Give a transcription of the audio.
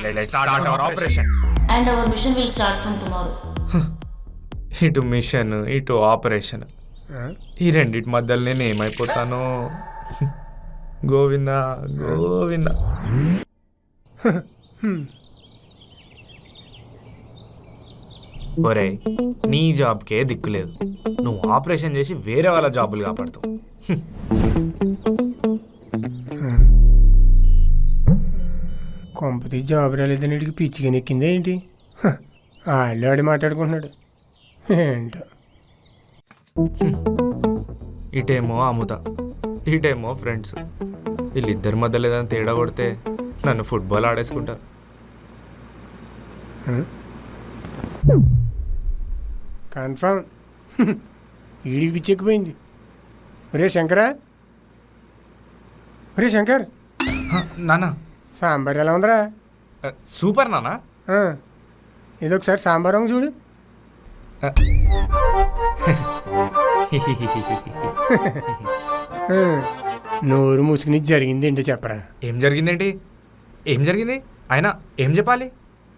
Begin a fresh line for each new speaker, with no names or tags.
Let's start our operation.
And our mission will start from tomorrow.
ఇటు machine ఇటు operation, ఈ రెండిటి మధ్యలో నేను ఏమైపోతానో. గోవిందా గోవిందా. ఒరే, నీ జాబ్కే దిక్కులేదు, నువ్వు ఆపరేషన్ చేసి వేరే వాళ్ళ జాబులు కాపాడుతావు.
కొంపతి జాబ్ రాలేదని వీడికి పిచ్చిగా నెక్కిందే ఏంటి? ఆడి మాట్లాడుకుంటున్నాడు ఏంటో.
ఇటేమో అముత, ఇటేమో ఫ్రెండ్స్. వీళ్ళిద్దరి మధ్యలో ఏదైనా తేడా కొడితే నన్ను ఫుట్బాల్ ఆడేసుకుంటా.
కన్ఫర్మ్ వీడికి పిచ్చెక్కిపోయింది. ఒరే శంకరా, ఒరే శంకర్,
నానా
సాంబార్ ఎలా ఉందిరా?
సూపర్ నానా.
ఏదో ఒకసారి సాంబార్ వంగ చూడు. నోరు మూసుకుని జరిగింది ఏంటో చెప్పరా.
ఏం జరిగిందేంటి? ఏం జరిగింది? అయినా ఏం చెప్పాలి?